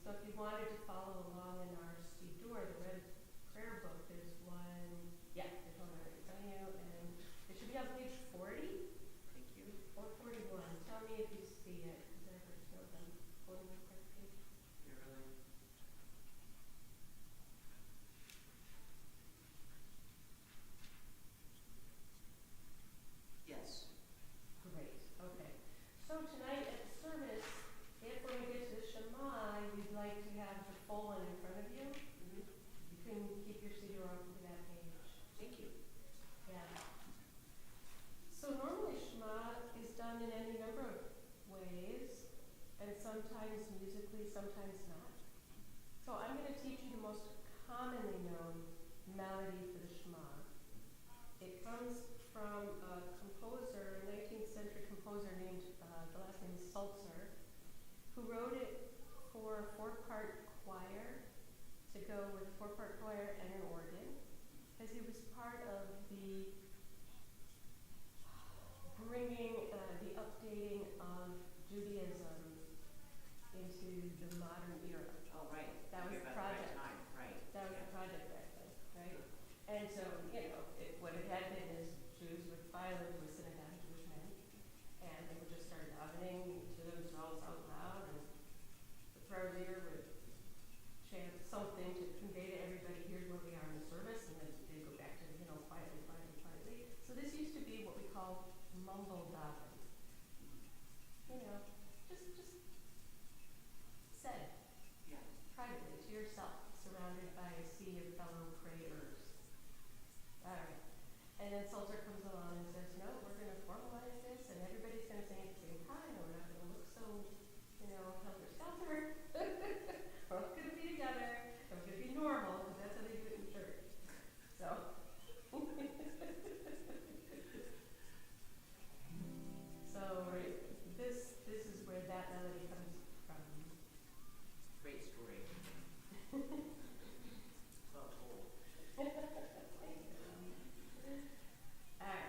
So if you wanted to follow along in our Siddur, the red prayer book, there's one, yeah, there's one right in front of you, and it should be on page 40 Thank you. or 41. Tell me if you see it, because I never know if I'm quoting the correct page. You're really. Yes. Great, okay. So tonight at the service, if when we get to the Shema, you'd like to have the full one in front of you, Mm-hmm. you can keep your Siddur open to that page. Thank you. Yeah. So normally Shema is done in any number of ways, and sometimes musically, sometimes not. So I'm going to teach you the most commonly known melody for the Shema. It comes from a composer, a 19th century composer named, the last name is Sulzer, who wrote it for a four-part choir to go with a four-part choir and an organ, because he was part of the bringing the updating of Judaism into the modern era. Oh, right. That was You're the about project. the right time. Right. That was Yeah. the project back then, right? And so, what it had been is Jews would file into a synagogue, Jewish men, and they would just start davening to themselves out loud, and the prayer leader would chant something to convey to everybody, here's where we are in the service, and then they go back to, quietly, quietly, quietly. So this used to be what we call mumble daven. Just said Yeah. privately to yourself, surrounded by a sea of fellow prayers. All right. And then Sulzer comes along and says, no, we're going to formalize this, and everybody's going to sing at the same time, and we're not going to look so, helter-skelter. We're all going to be together, and we're going to be normal, because that's how they do it in church. So. So this is where that melody comes from. Great story. Well told. All right.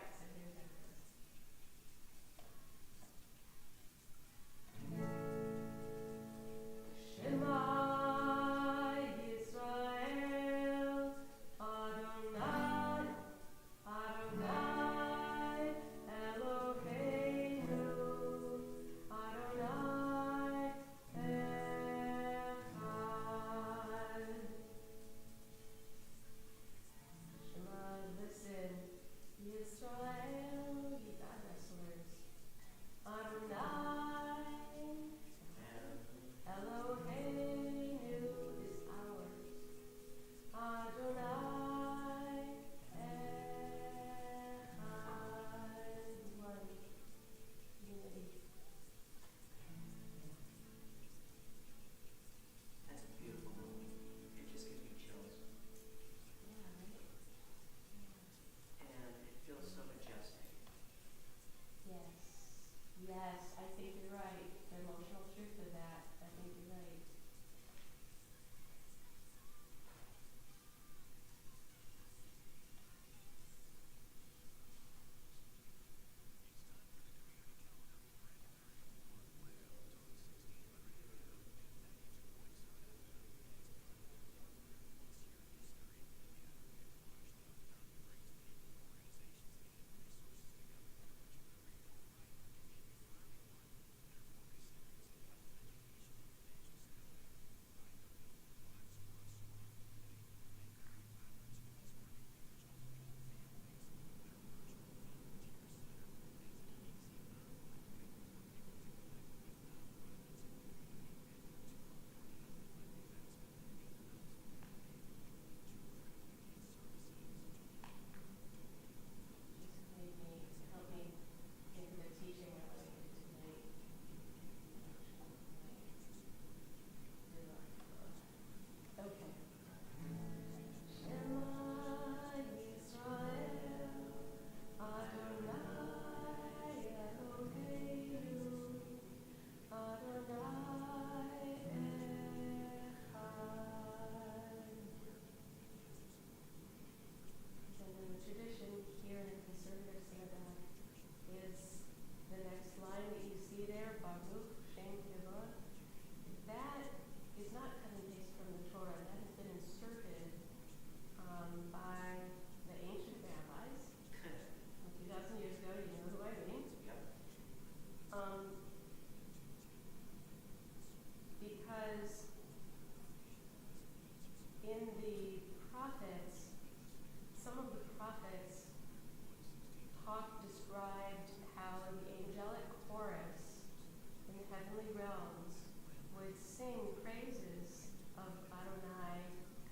would sing praises of Adonai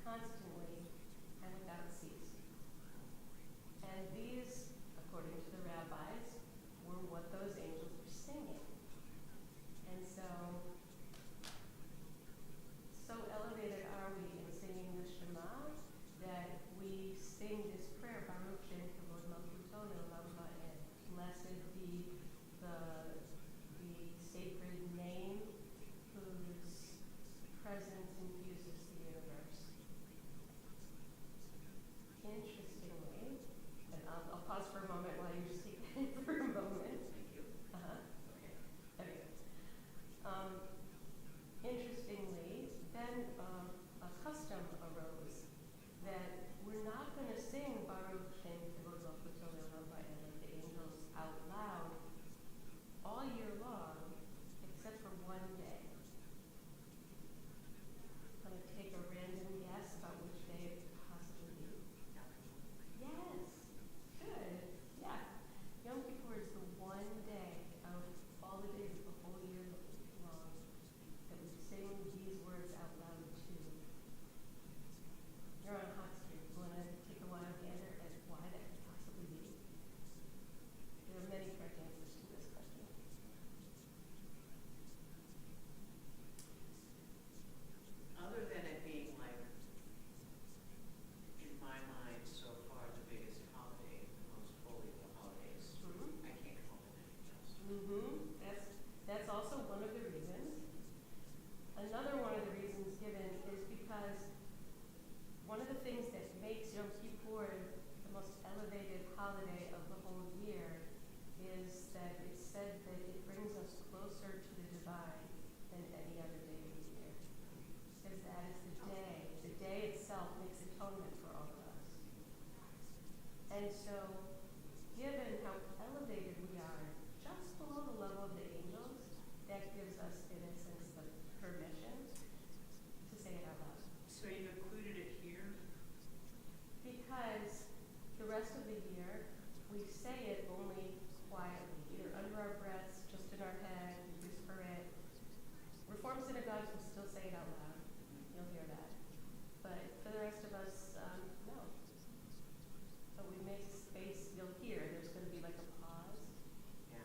constantly and without cease. And these, according to the rabbis, were what those angels were singing. And so elevated are we in singing the Shema that we sing this prayer, Baruch Shem Kavod Malchuto Le'olam Va'ed. Blessed be the sacred name whose presence infuses the universe. Interestingly, and I'll pause for a moment while you just take that in for a moment. Thank you. Uh-huh. Okay. Okay. Interestingly, then a custom arose that we're not going to sing Baruch Shem Kavod Malchuto Le'olam Va'ed like the angels out loud all year long, except for one day. I'm going to take a random guess about which day it could possibly be. Yes, good. Yeah. Yom Kippur is the one day of all the days of the whole year long that we sing these words out loud too. You're on Hot Street. You want to take a wild gander at why that could possibly be? There are many correct answers to this question. Other than it being like, in my mind, so far the biggest holiday, the most holy of the holidays, Mm-hmm. I can't come up with anything else. Mm-hmm. That's also one of the reasons. Another one of the reasons given is because one of the things that makes Yom Kippur the most elevated holiday of the whole year is that it's said that it brings us closer to the divine than any other day of the year. Because that is the day. The day itself makes atonement for all of us. And so, given how elevated we are, just below the level of the angels, that gives us, in a sense, the permission to say it out loud. So you've included it here? Because the rest of the year, we say it only quietly, either under our breaths, just in our head, we whisper it. Reform synagogues will still say it out loud. You'll hear that. But for the rest of us, no. But we make space, you'll hear, there's going to be like a pause, Yeah.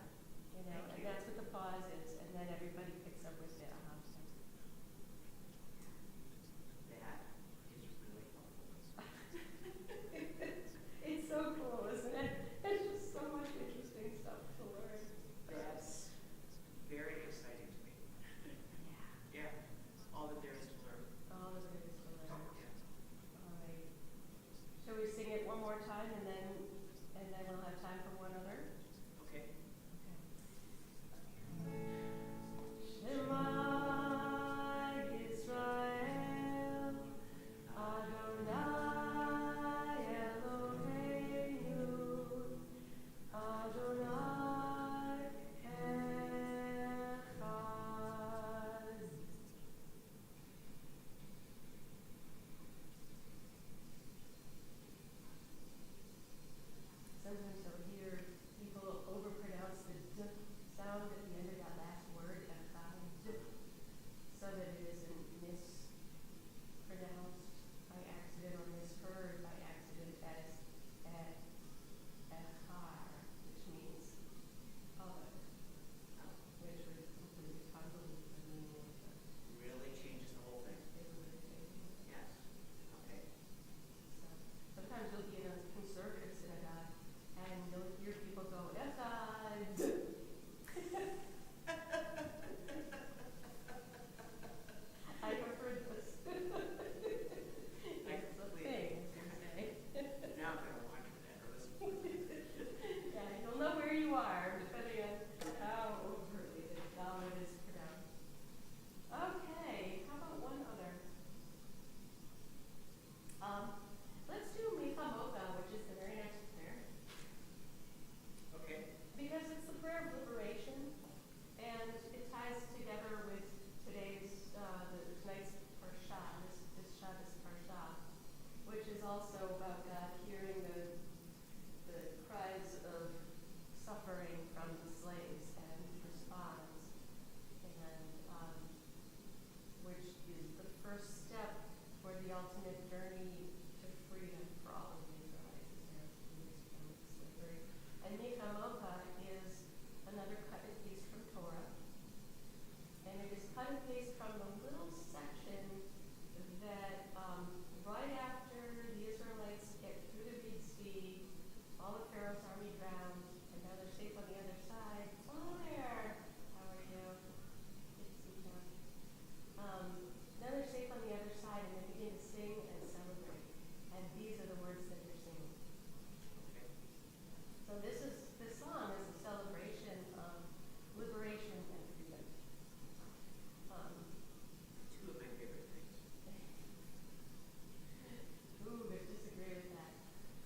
you know, Thank and you. that's what the pause is, and then everybody picks up with it. That is really helpful. It's so cool, isn't it? There's just so much interesting stuff to learn. That's very exciting to me. Yeah. Yeah. All that there is to learn. All of it is to learn. Yeah. All right. Shall we sing it one more time and then we'll have time for one other? Okay. Okay. cut and paste from the little section that right after the Israelites get through the Red Sea, all of Pharaoh's army drowned, and now they're safe on the other side. Hello there. How are you? Good to see you. Now they're safe on the other side, and they begin to sing and celebrate. And these are the words that they're singing. Okay. So this song is a celebration of liberation and freedom. Two of my favorite things. Ooh, I disagree with that.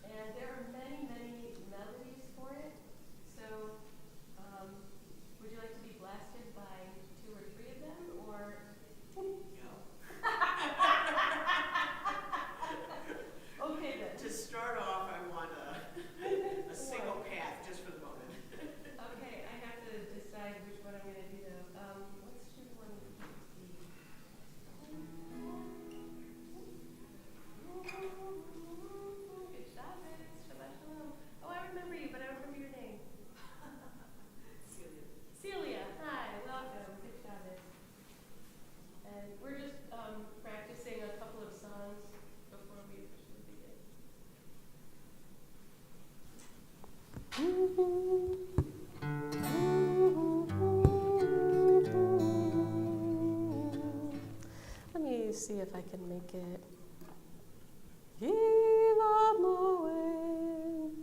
And there are many, many melodies for it. So, would you like to be blasted by 2 or 3 of them, or? No. Okay then. To start off, I want a single path just for the moment. Okay, I have to decide which one I'm going to do though. Let's choose one with the Good Shabbat, Shabbat Shalom. Oh, I remember you, but I don't remember your name. Celia. Celia, hi, welcome. Good Shabbat. And we're just practicing a couple of songs before we officially begin. Let me see if I can make it.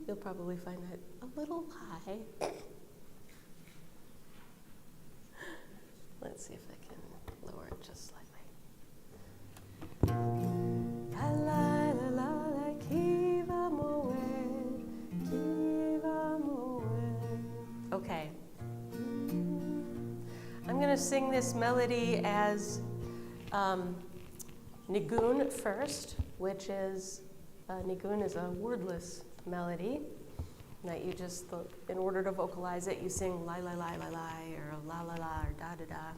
You'll probably find that a little high. Let's see if I can lower it just slightly. Okay. I'm going to sing this melody as nigun first, which is, nigun is a wordless melody that you just, in order to vocalize it, you sing la la la la la, or la la la, or da da da.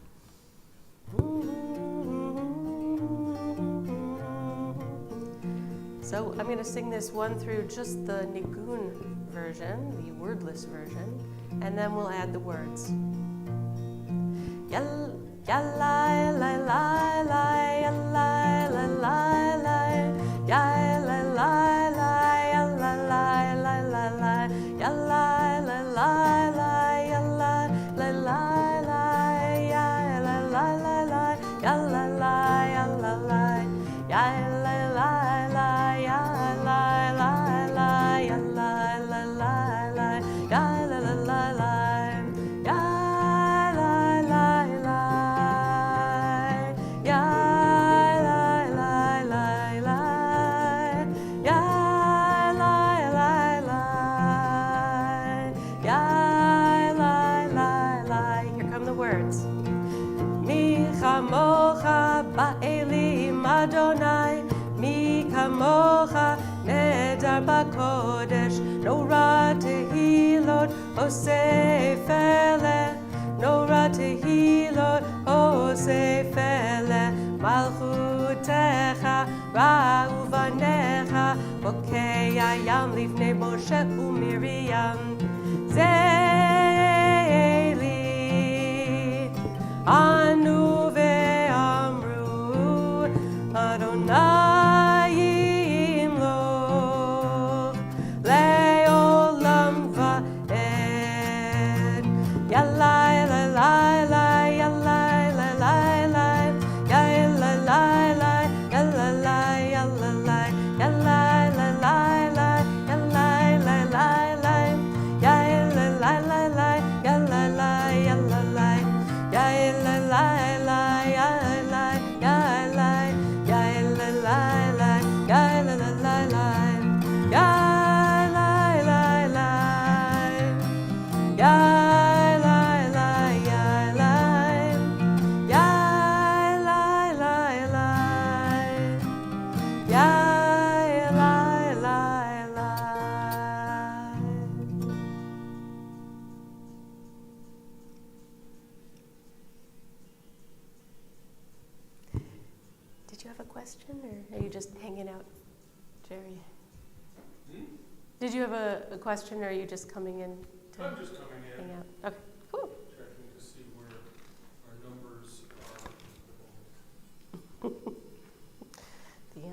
So I'm going to sing this one through just the nigun version, the wordless version, and then we'll add the words. Yalla la la la la, yalla la la la, yalla la la, yalla la la la la, yalla la la la, yalla la la la, yalla la la la, yalla la yalla la, yalla la la, yalla la la, yalla la la la, yalla la la la. Mocha ba'elim Adonai, mi kamocha nedar b'kodesh, nora tehilot osefele, nora tehilot osefele, malchutecha ra'uvanecha, bokei hayam lifnei Moshe u'Miriam, ze'eli anu Adonai imloch le'olam va'ed. Yalai la la la, yalai la la la, yalai la la, yalai la yalai la, yalai la la la, yalai la la la, yalai la la la, yalai la yalai la, yalai la la, Did you have a question, or are you just hanging out, Jerry? Did you have a question, or are you just coming in to I'm just coming in, hang out? Okay, cool. checking to see where our numbers are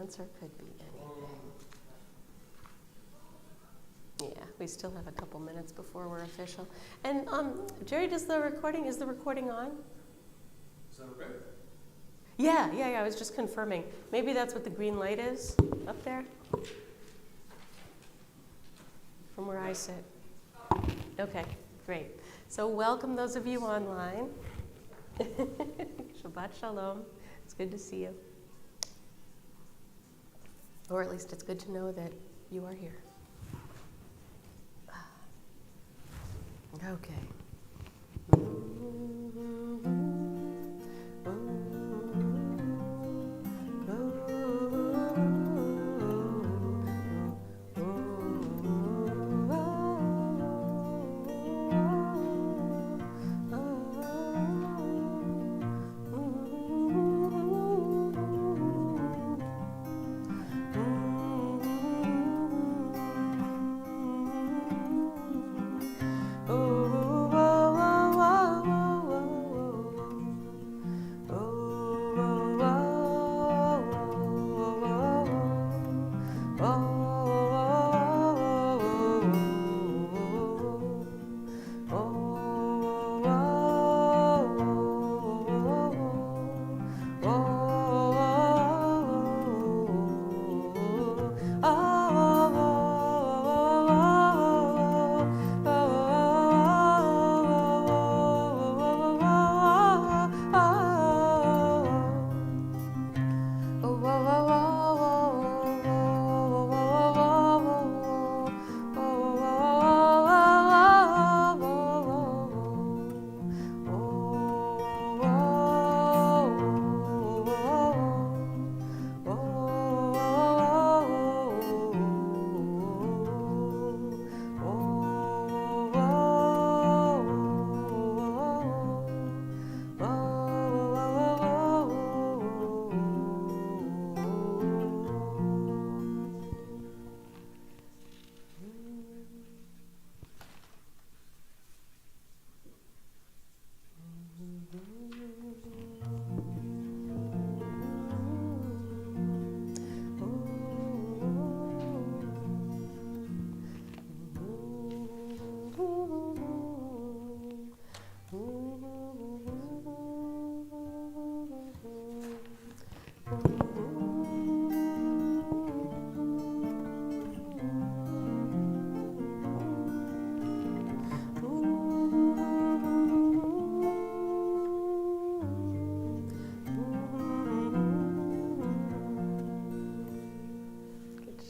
answer could be anything. Yeah, we still have a couple minutes before we're official. And Jerry, is the recording on? Is that okay? Yeah, I was just confirming. Maybe that's what the green light is up there from where I sit. Okay, great. So welcome those of you online. Shabbat Shalom. It's good to see you. Or at least it's good to know that you are here. Okay.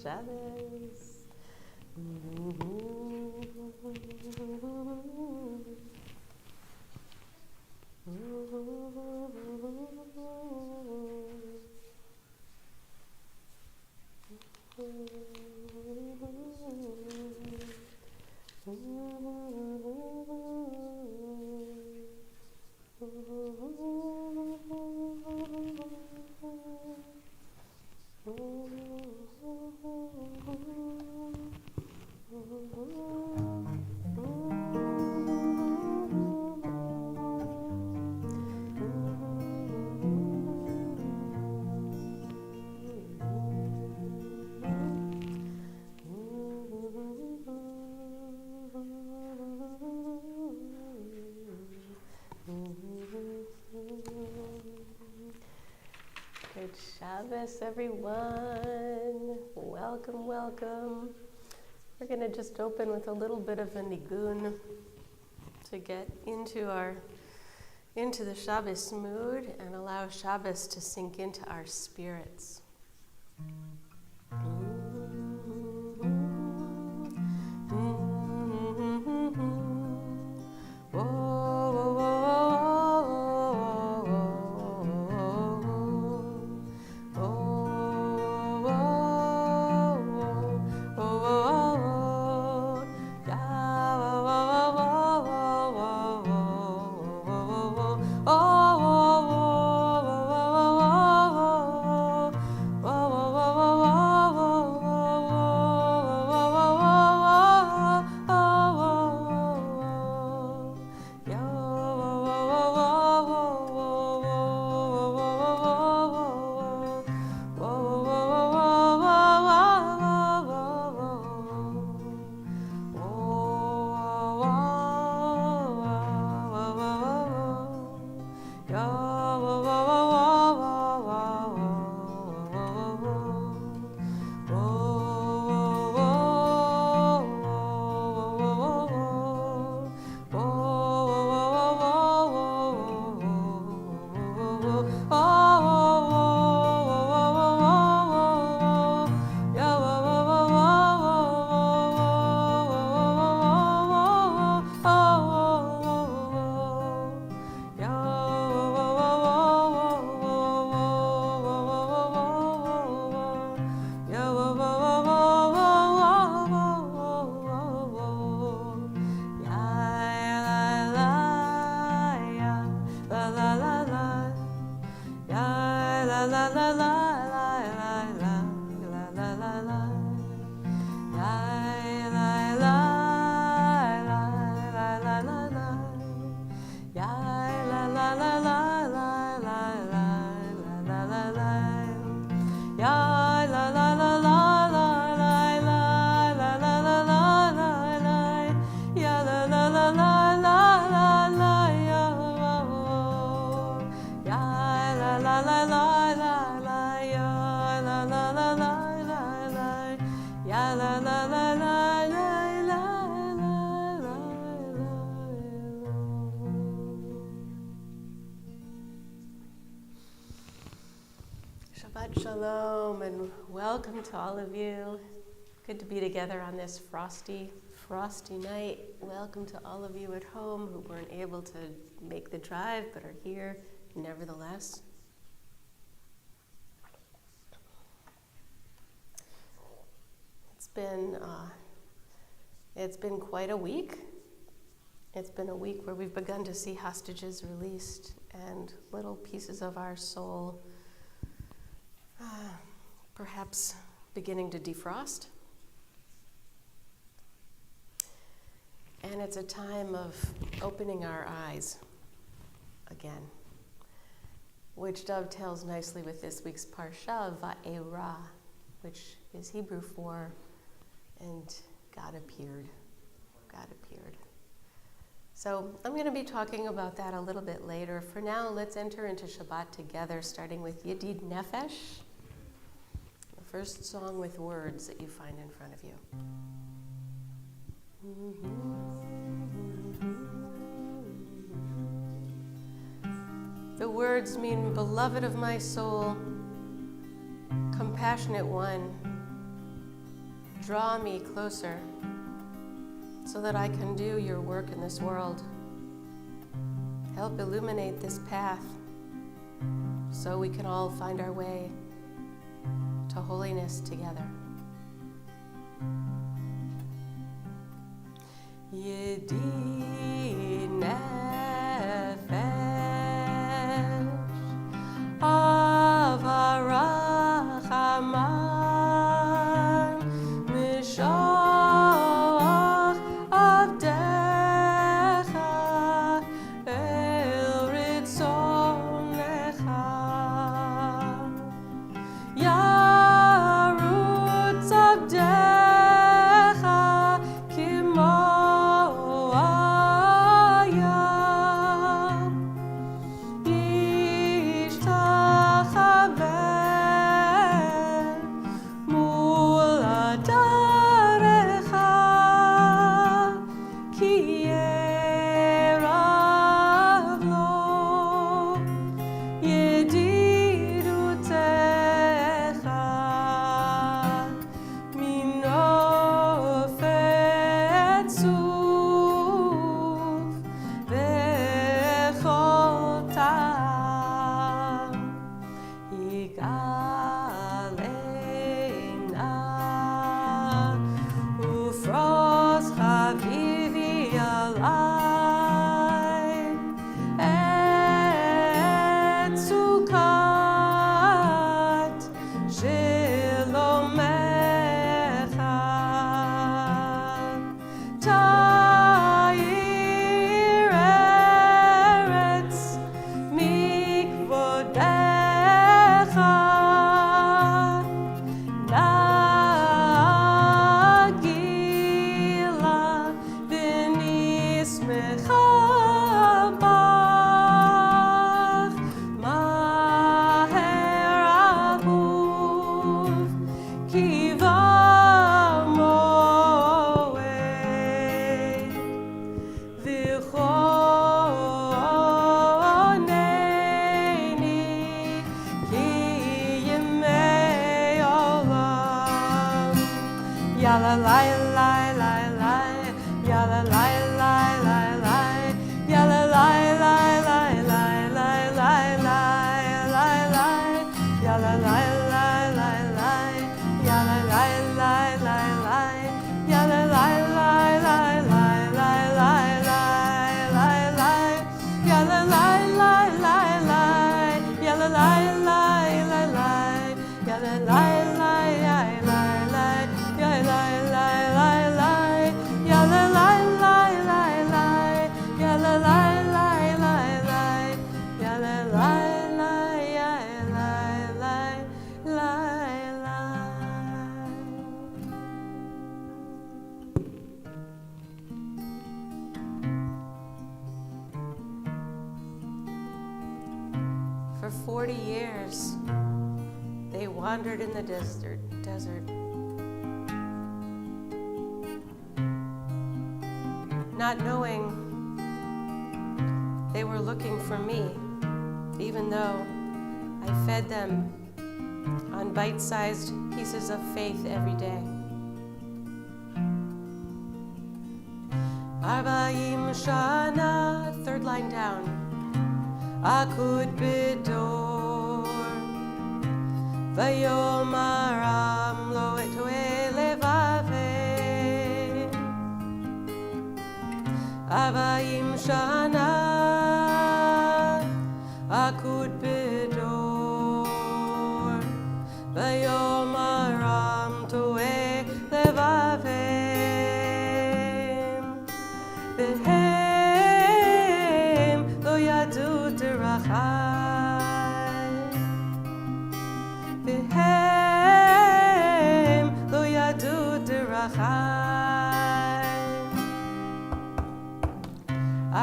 Shabbos. Good Shabbos, everyone. Welcome, welcome. We're going to just open with a little bit of a nigun to get into the Shabbos mood and allow Shabbos to sink into our spirits. Shabbat Shalom and welcome to all of you. Good to be together on this frosty night. Welcome to all of you at home who weren't able to make the drive but are here nevertheless. It's been quite a week. It's been a week where we've begun to see hostages released and little pieces of our soul perhaps beginning to defrost. And it's a time of opening our eyes again, which dovetails nicely with this week's Parsha, Va'era, which is Hebrew for, and God appeared. God appeared. So I'm going to be talking about that a little bit later. For now, let's enter into Shabbat together, starting with Yedid Nefesh, the first song with words that you find in front of you. The words mean, beloved of my soul, compassionate one, draw me closer so that I can do your work in this world. Help illuminate this path so we can all find our way to holiness together. Yedid nefesh avarachamar mishach avdecha el ritzonecha yarutz avdecha kimo la la la la la, ya la la la la la, ya la la la la la la la la la la, ya la la la la la, ya la la la la la, ya la la la la la la la la la, ya la la la la la, ya la la la la la, ya la la la la la, ya la la la la, ya la la la la la, ya la la la la la, ya la la la la la. For 40 years, they wandered in the desert. Not knowing they were looking for me, even though I fed them on bite-sized pieces of faith every day. Arba'im shana, third line down. Akud bidor, vayomaram lo etoe levave. Arba'im shana, akud bidor, vayomaram toe levave. Behem lo yadu derachai. Behem lo yadu derachai.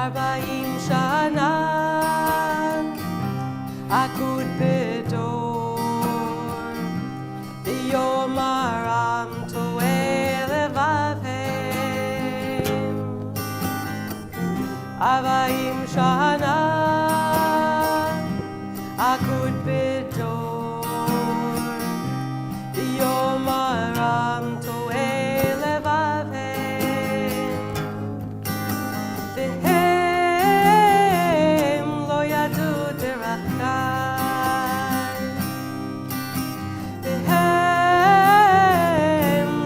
Arba'im shana akud bedor, v'yomaram toe levavem. Arba'im shana akud bedor, v'yomaram toe levavem. V'hem lo yadu derachai. V'hem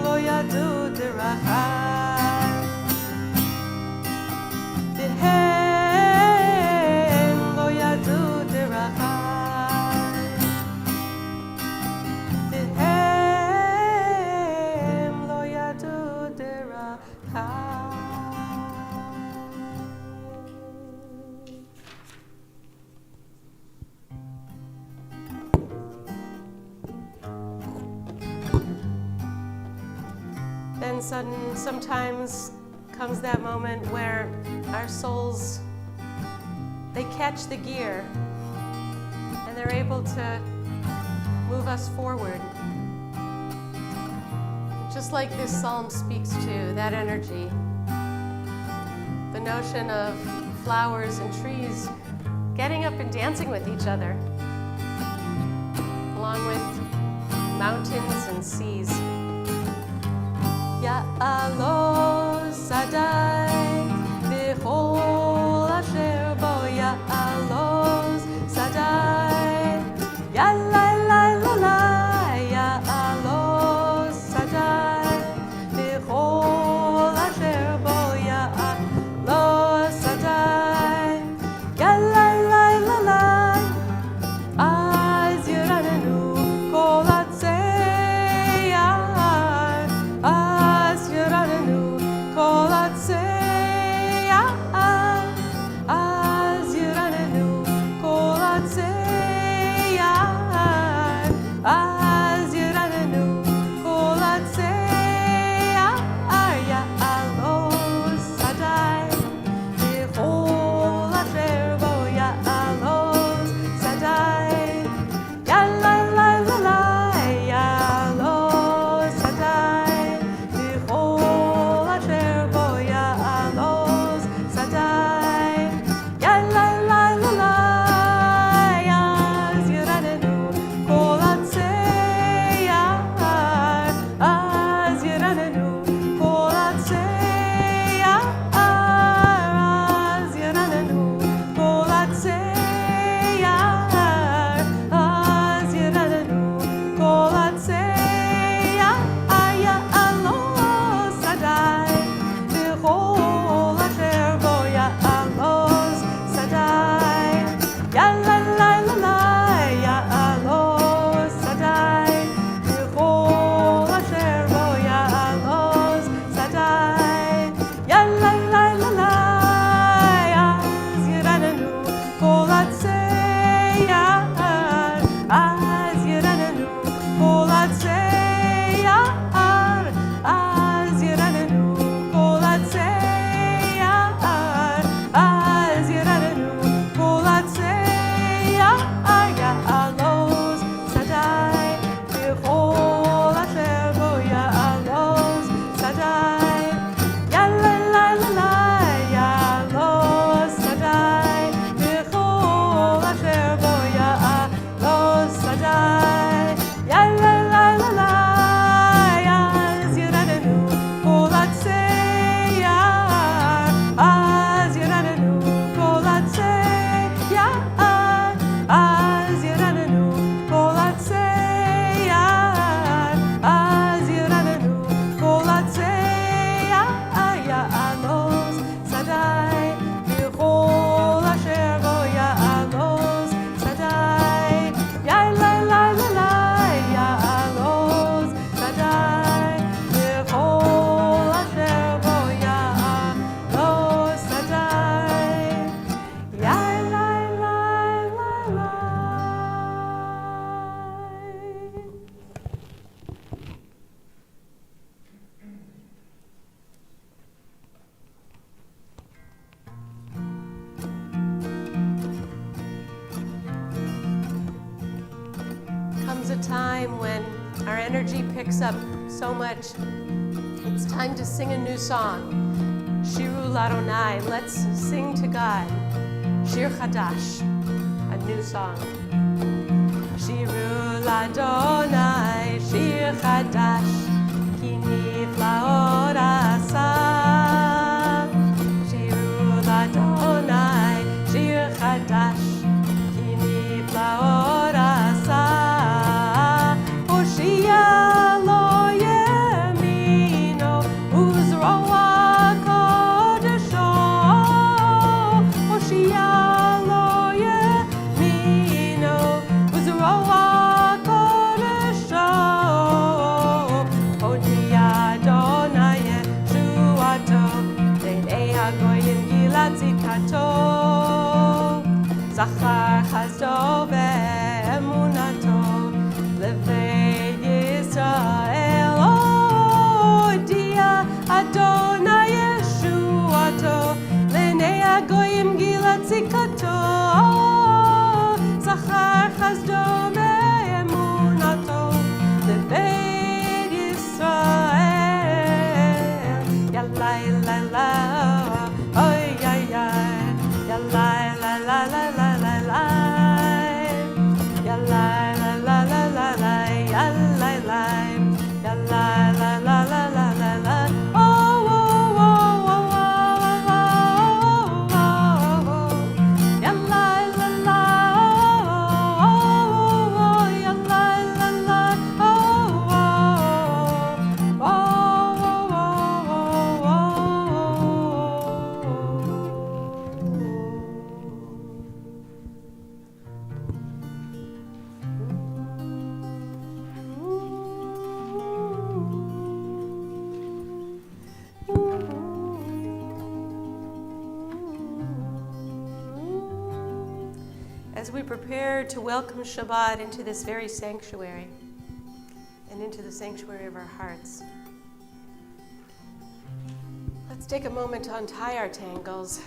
lo yadu derachai. V'hem lo yadu derachai. V'hem lo yadu derachai. Then sometimes comes that moment where our souls, they catch the gear and they're able to move us forward. Just like this psalm speaks to that energy, the notion of flowers and trees getting up and dancing with each other, along with mountains and seas. Ya'alo sadai b'chol asher bo ya'alo sadai ya'la ya'alo sadai b'chol asher bo ya'alo sadai ya'la az yiranenu kol hatzeyar, az yiranenu kol hatzeyar, az yiranenu kol hatzeyar, az yiranenu kol hatzeyar, ya'alo sadai b'chol asher bo ya'alo sadai. Ya'lo sadai b'chol asher bo ya'alo sadai. Ya'lo az yiranenu kol hatzeyar. time when our energy picks up so much, it's time to sing a new song. Shiru Ladonai, let's sing to God. Shir Chadash, a new song. Shiru Ladonai, Shir Chadash, Ki niflaot asa. Shiru Ladonai, Shir Chadash, Ki niflaot asa. Hoshia lo yemino, uzroa kodesho. Hoshia lo yemino, uzroa kodesho. Hodi Adonai Yeshuato, Bnei Hagoyim Gilad Zikato. Zachar Chazdo ve'emunato, Levei Yisrael. Hodia Adonai Yeshuato, Bnei Hagoyim Gilad Zikato. Zachar Chazdo ve'emunato, Levei Yisrael. Yalla la la, oy ay ay. Yalla la la la la la la. Yalla la la la la la. Yalla la. Yalla la la la la la la. Oh oh oh oh oh oh oh. Yalla la la. Oh oh oh. Yalla la la. Oh oh. Oh oh As we prepare to welcome Shabbat into this very sanctuary and into the sanctuary of our hearts, let's take a moment to untie our tangles,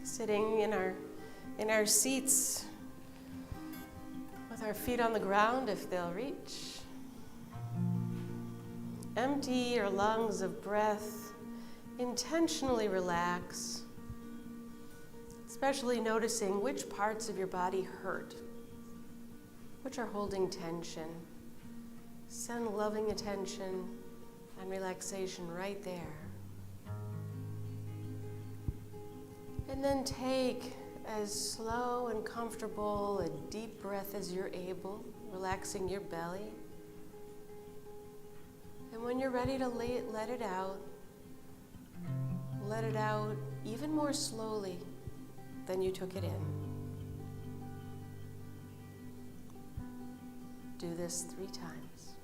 sitting in our seats with our feet on the ground if they'll reach. Empty your lungs of breath, intentionally relax, especially noticing which parts of your body hurt, which are holding tension. Send loving attention and relaxation right there. And then take as slow and comfortable a deep breath as you're able, relaxing your belly. And when you're ready to let it out even more slowly than you took it in. Do this 3 times.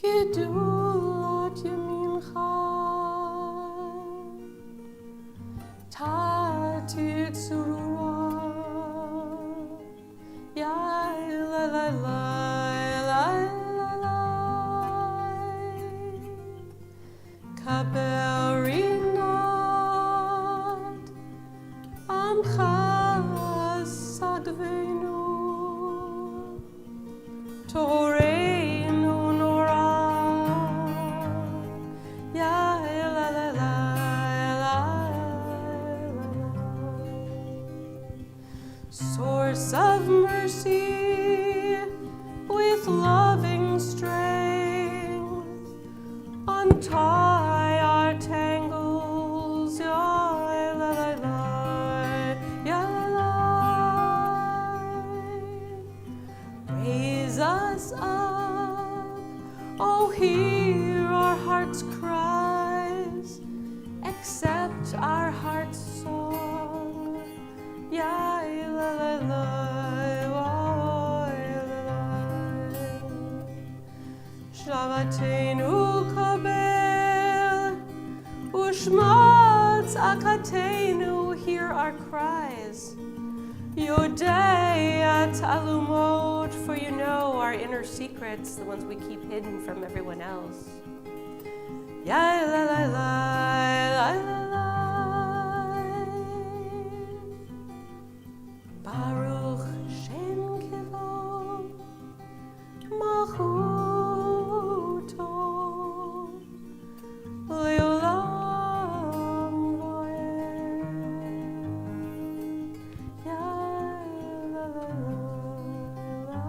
Gedulat yamincha, tatit surura, ya la la la la la la, kabel rinat, amcha sagvenu, Toreinu nora, ya la la la la la. Source of mercy, with loving strength, untie our tangles, ya la la la, ya la. Raise us up, oh hear our heart's cries, accept our heart's song, ya la la la, oh, la la. Tavratenu kabel, Ushmat zakatenu, hear our cries. Yodei talumot, for you know our inner secrets, the ones we keep hidden from everyone else. Yai la la la la la la. Baruch Shem Kivod Malchuto Leolam Voed. Yai la la la la.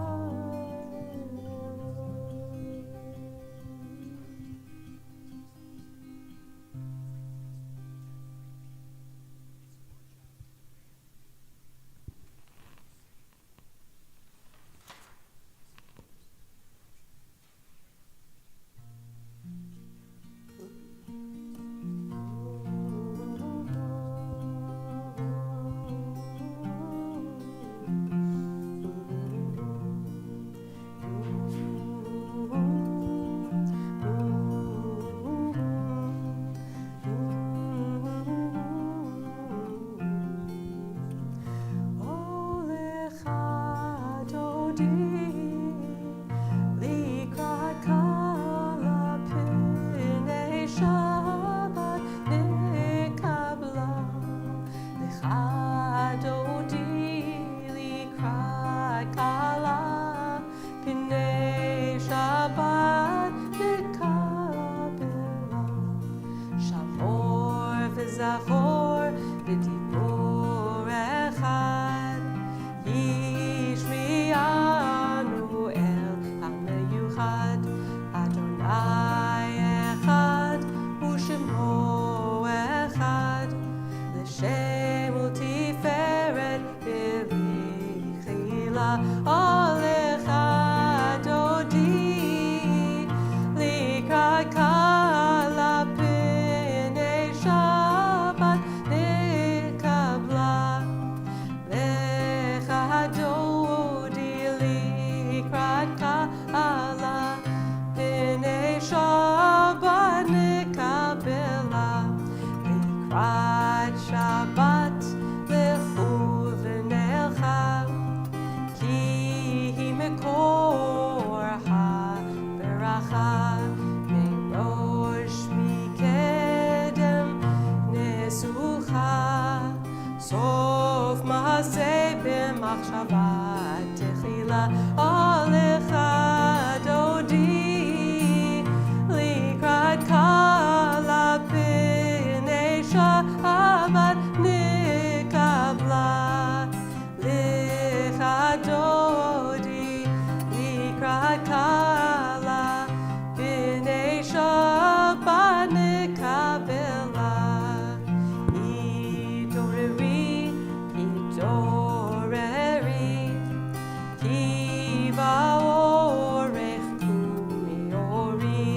Zachor v'dibur echad yishmi'anu el ha'meyuchad Adonai echad u'shemo echad l'shem u'tiferet v'lichila ol echad odi likrat kala b'nei Shabbat nekabla lechad odi likrat kala b'nei Shabbat nekabela likrat Shabbat lechu v'nelcha ki hi mekor ha-beracha merosh mikedem nesucha sof maaseh b'machshavat techila al echad odi likrat kala b'nei Shabbat nekabla lechad odi likrat kala b'nei Shabbat nekabela idoreri ki va'orech kumiori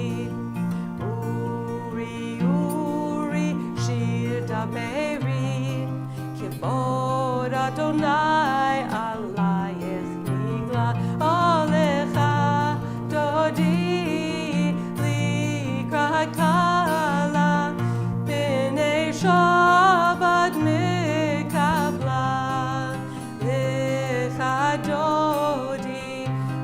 uri shir daberi kibod Adonai alayech nigla alecha dodi likrat kala b'nei Shabbat nekabla lechad odi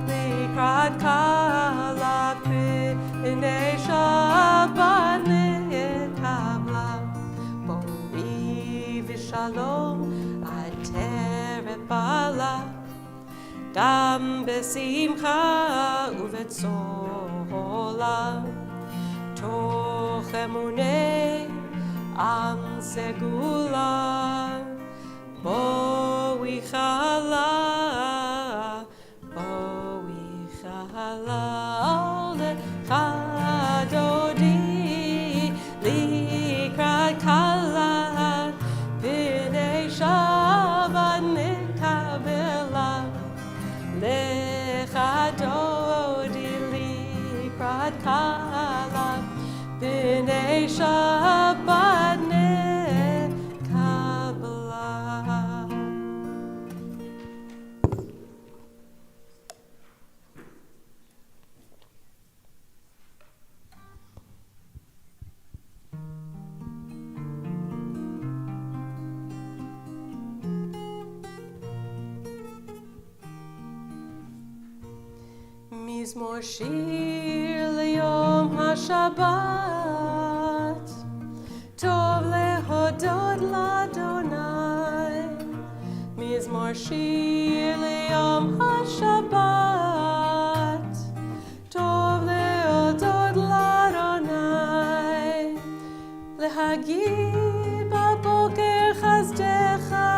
likrat kala b'nei Shabbat nekabla bori v'shalom ateret bala dam besimcha uvetzola toch emunei am segula bo ichala lechad odi likrat kala b'nei Shabbat nekabela lechad odi likrat kala b'nei Shabbat nekabla. Mizmor shir leyom haShabbat, tov lehodod ladonai. Mizmor shir leyom haShabbat, tov lehodod ladonai. Lehagid baboker chazdecha,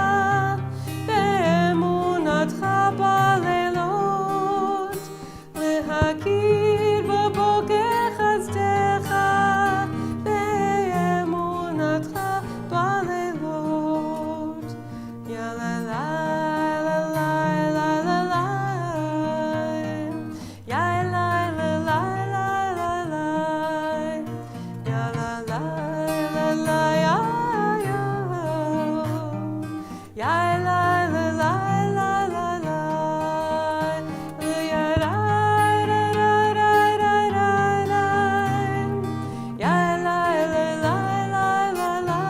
be'emunatcha balelot. Lehagid baboker chazdecha, be'emunatcha balelot. Ya la la la la la la la. Ya la la la la la la. Ya la la la la ya ya. Ya la la la la la la. Ya la la la la la la la. Ya la la la la la la.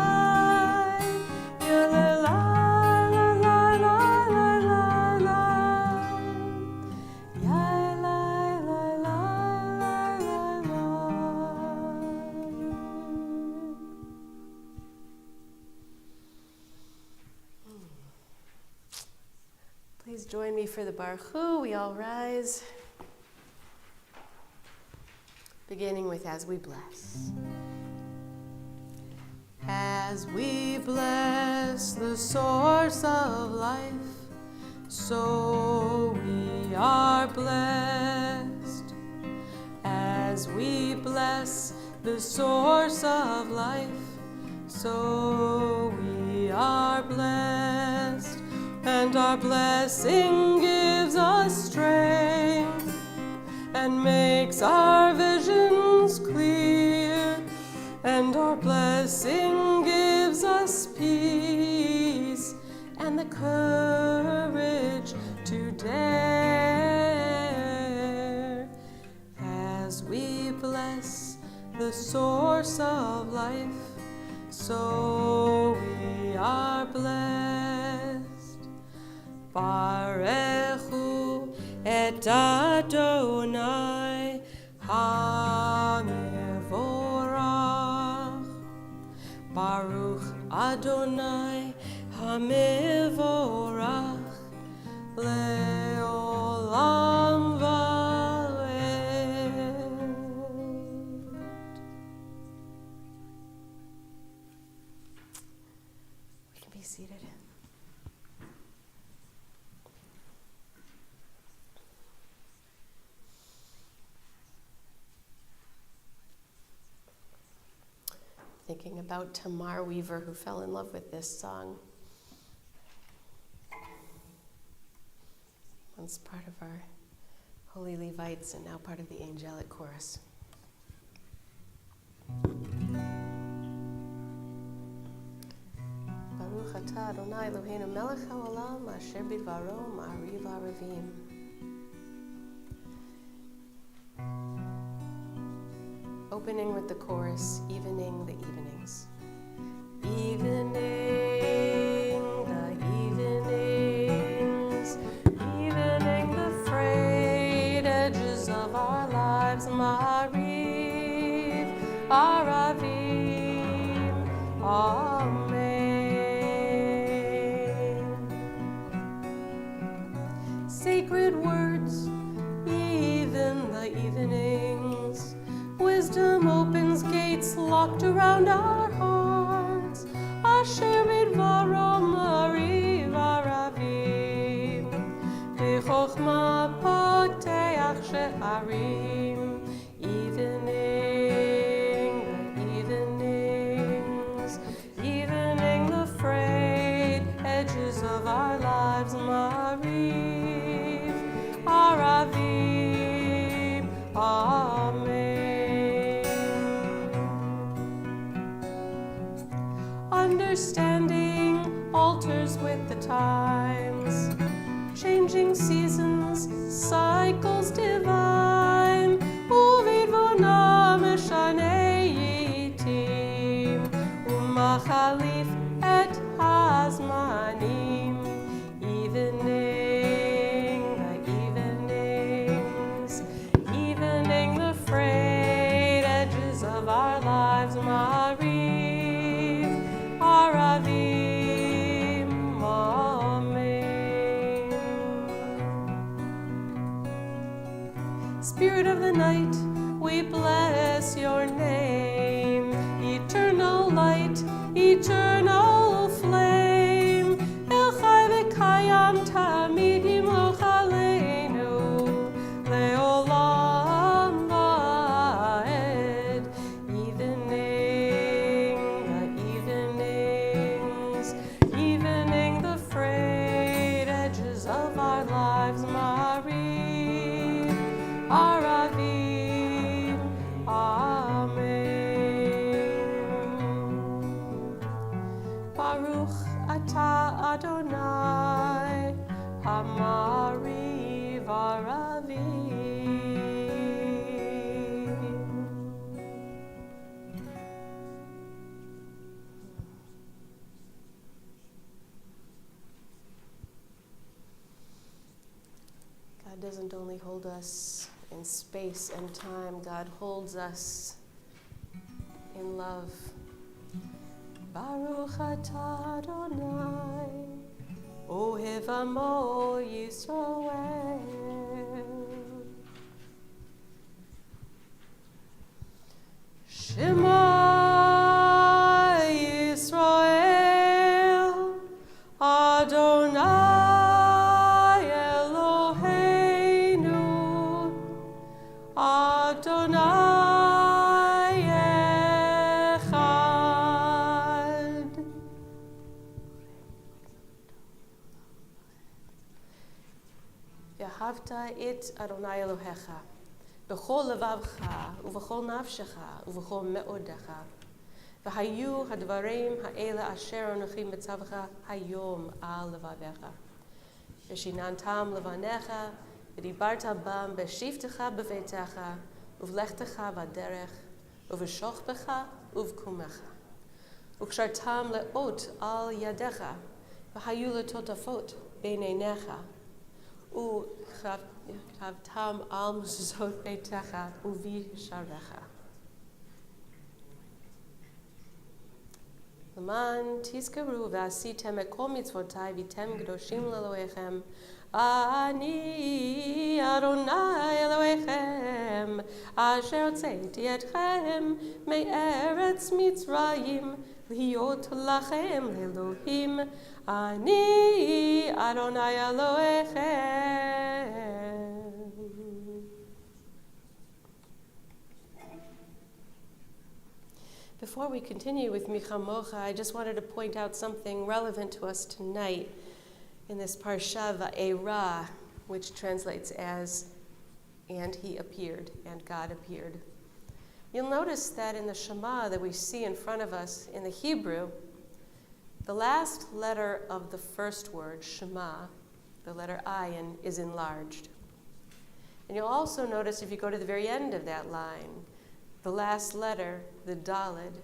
Ya la la la la la la la la. Ya la la la la la la. Please join me for the Baruch Hu. We all rise. Beginning with As We Bless. As we bless the source of life, so we are blessed. As we bless the source of life, so we are blessed. And our blessing gives us strength and makes our visions clear. And our blessing gives us peace and the courage to dare. As we bless the source of life, so we are blessed. Barechu et Adonai HaMevorach. Baruch Adonai HaMevorach Leolam Vaed. We can be seated. Thinking about Tamar Weaver, who fell in love with this song. Once part of our Holy Levites and now part of the angelic chorus. Baruch atah Adonai Eloheinu melech haolam asher bidvaro ma'ariv ha'arevim. Opening with the chorus, evening the evenings. Evening the evenings, evening the frayed edges of our lives. Ma'ariv, Aravim, Amen. Sacred words, even the evenings. Wisdom opens gates locked around our hearts. Asher bidvaro ma'ariv aravim, b'chokhma poteach she'arim. Evening the evenings, evening the frayed edges of our lives. Ma'ariv aravim, Amen. Understanding alters with the times, changing seasons, cycles divine. Uvidvona meshanei yitim, umachalif et hazmanim. Evening the evenings, Spirit of the night, we bless your name. Eternal light, eternal flame. El Chai v'Kayam Tamid Yimloch Aleinu Leolam Vaed. Evening the frayed edges of our lives, Marie, Aravi, Amen. Baruch Ata Adonai, Hamari Varavi. God doesn't only hold us in space and time, God holds us in love. Baruch atah Adonai, Ohev Amo Yisroel. Shema Yisrael, Adonai Eloheinu, Adonai Echad. V'ahavta et Adonai Elohecha b'chol levavcha uv'chol nafshecha uv'chol me'odecha v'hayu hadvarim ha'ela asher anochi mitzavcha hayom al levavecha v'shinantam levanecha v'dibarta bam b'shivtecha b'veitecha uv'lechtecha v'derech uv'shochbecha uv'kumecha u'kshartam le'ot al yadecha v'hayu letotafot b'neinecha u'chavtam al mezuzot beitecha u'visharecha. L'man tizkaru v'asitem et kol mitzvotai v'tem kedoshim l'Elohechem. Ani Adonai Elohechem asher hotzeiti etchem me'eretz Mitzrayim להיות לכם לאלוהים, אני אדוני אלוהיכם. Before we continue with Michamocha, I just wanted to point out something relevant to us tonight in this Parsha Va'era, which translates as, and he appeared, and God appeared. You'll notice that in the Shema that we see in front of us in the Hebrew, the last letter of the first word, Shema, the letter ayin, is enlarged. And you'll also notice if you go to the very end of that line, the last letter, the Daled,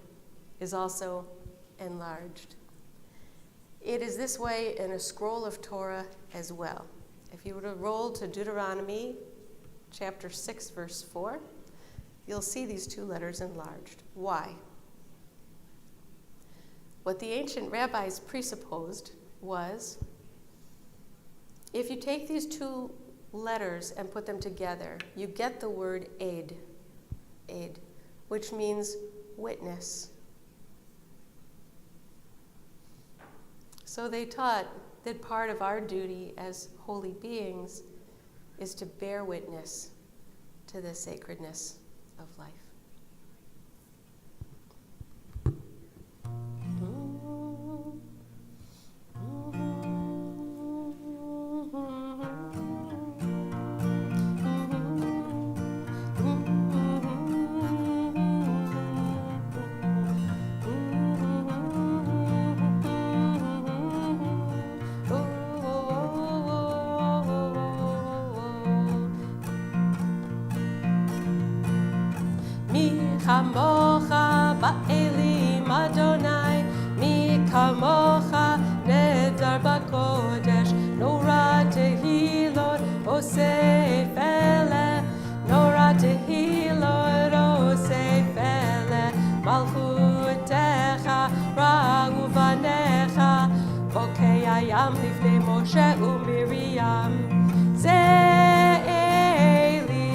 is also enlarged. It is this way in a scroll of Torah as well. If you were to roll to Deuteronomy chapter 6, verse 4, you'll see these two letters enlarged. Why? What the ancient rabbis presupposed was, if you take these two letters and put them together, you get the word ed, which means witness. So they taught that part of our duty as holy beings is to bear witness to the sacredness of life. Kamocha ba'elim Adonai, mi kamocha nedar b'kodesh, nora tehilot osei fele, nora tehilot osei fele, malchutecha ra'u vanecha, bokei hayam lifnei Moshe u'Miriam, ze eli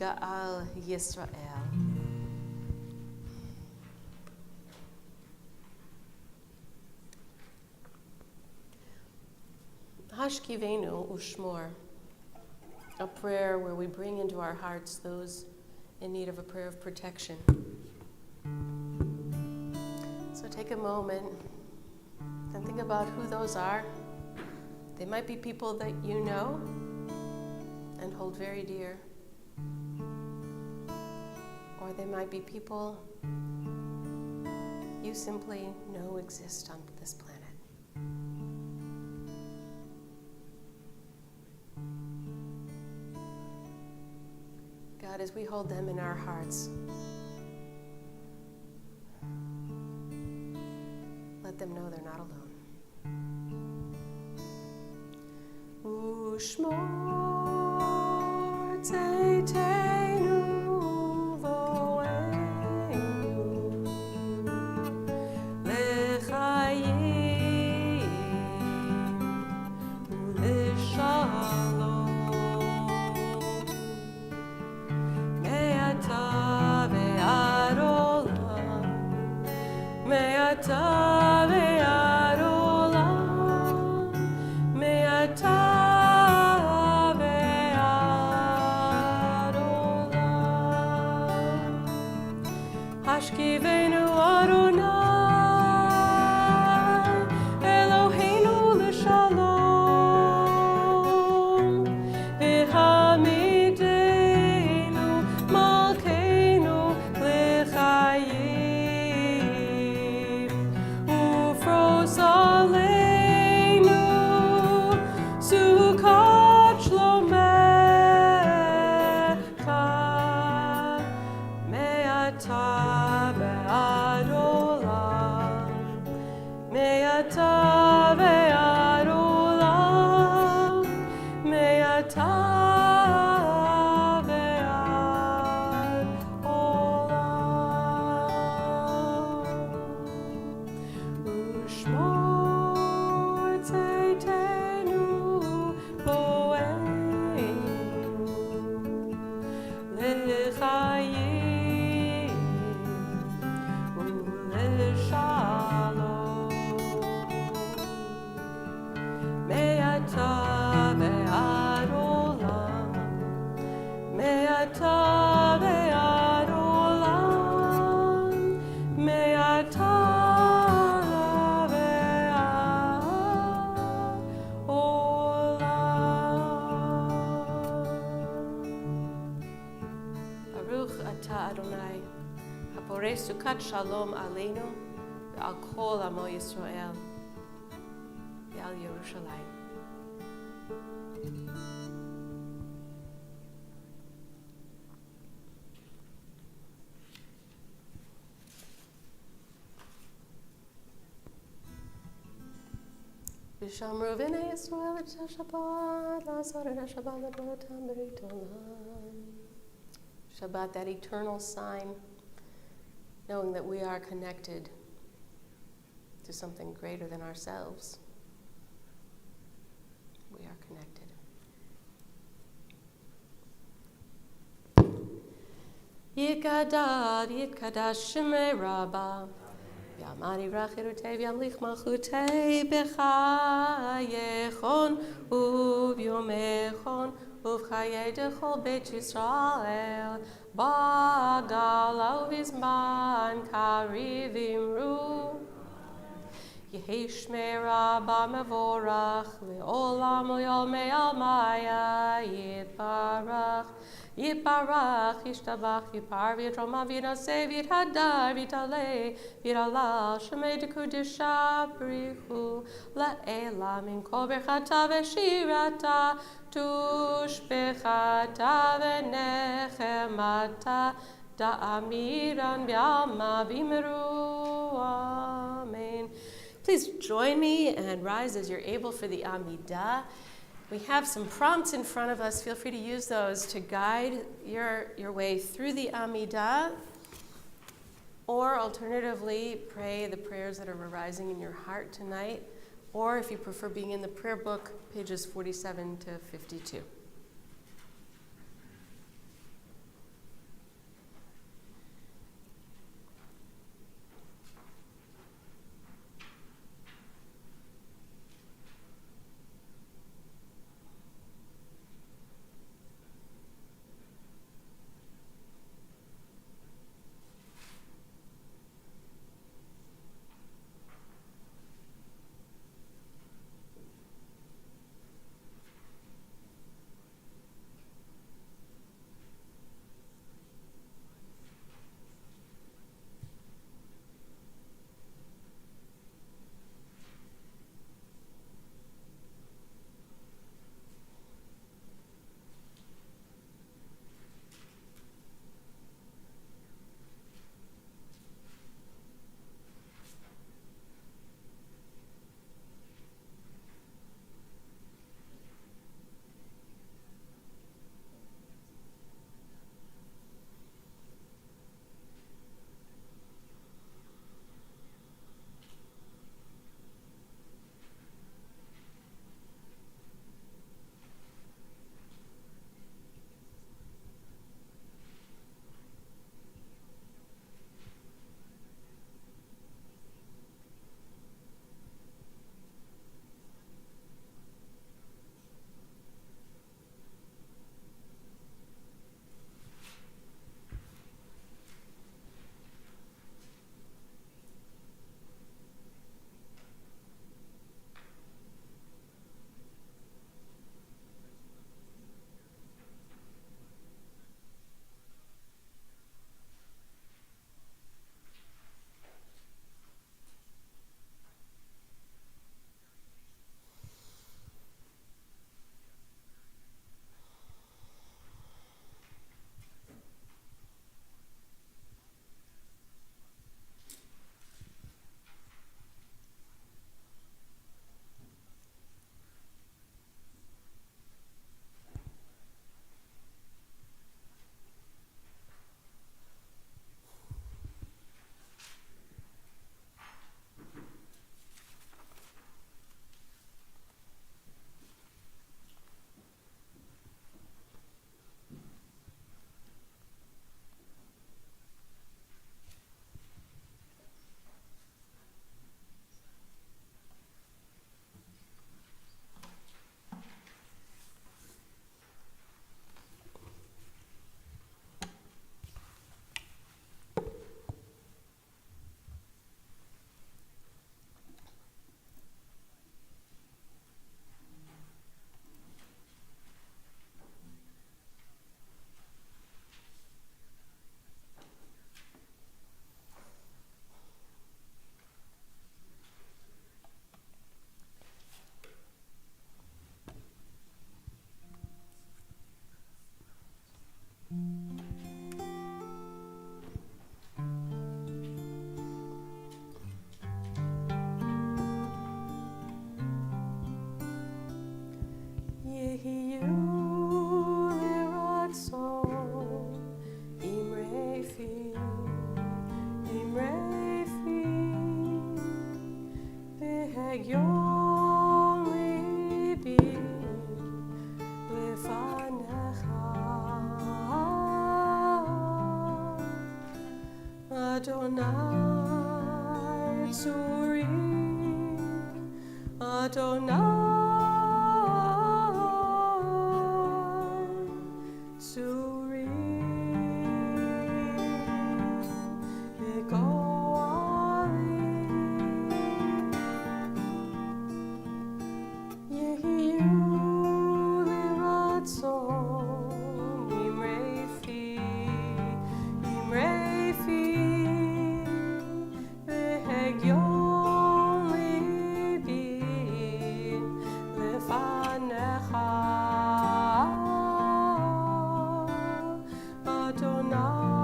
Ve'al Yisrael. Hashkivenu Ushmor, a prayer where we bring into our hearts those in need of a prayer of protection. So take a moment and think about who those are. They might be people that you know and hold very dear. Or they might be people you simply know exist on this planet. God, as we hold them in our hearts, let them know they're not alone. Ushmor Tzeiteinu vo'enu lechayim u'leshalom me'ata ve'ad olam me'ata ve'ad olam me'ata Hashkivenu Adonai, Eloheinu l'shalom, v'hamidenu malkeinu l'chayim, ufros aleinu sukkot shlomecha, me'ata Me'ata ve'ad olam, me'ata ve'ad olam. Ushmor tzeiteinu vo'enu lechayim u'leshalom. Me'ata ve'ad olam, me'ata ve'ad olam, me'ata ve'ad olam. Baruch atah Adonai, haporei sukat shalom aleinu ve'al kol amo Yisrael. Al Yerushalayim. V'shamru v'nei Yisrael et Shabbat, la'asar et Shabbat l'brotam berit olam. Shabbat, that eternal sign, knowing that we are connected to something greater than ourselves. We are connected. Yikadad, Yikadash Shemei Rabbah, Yamari Rachirutei, Yamlich Malchutei, Bechayechon, Uvyomechon, Uvchaye Dechol Beit Yisrael, Bagala Uvizman Karivimru. Yehi Shmei Rabbah Mevorach, Le'olam Le'olmei Almaya, Yitbarach, Yitbarach, Yishtabach, Yipar, V'yitroma, V'yinaseh, V'yithadar, V'yitaleh, V'yitalal, Shemei Dekudisha, Brichu, La'ela, Min Kol Berchata V'shirata, Tushbechata V'nechemata, Da'amiran B'alma V'yimeru, Amen. Please join me and rise as you're able for the Amidah. We have some prompts in front of us. Feel free to use those to guide your way through the Amidah. Or alternatively, pray the prayers that are arising in your heart tonight. Or if you prefer being in the prayer book, pages 47 to 52. Adonai Tzuri, Adonai Tzuri, Goali, Yehiyu Liratzon, Imrefi, V'hegion libi lefanecha, Adonai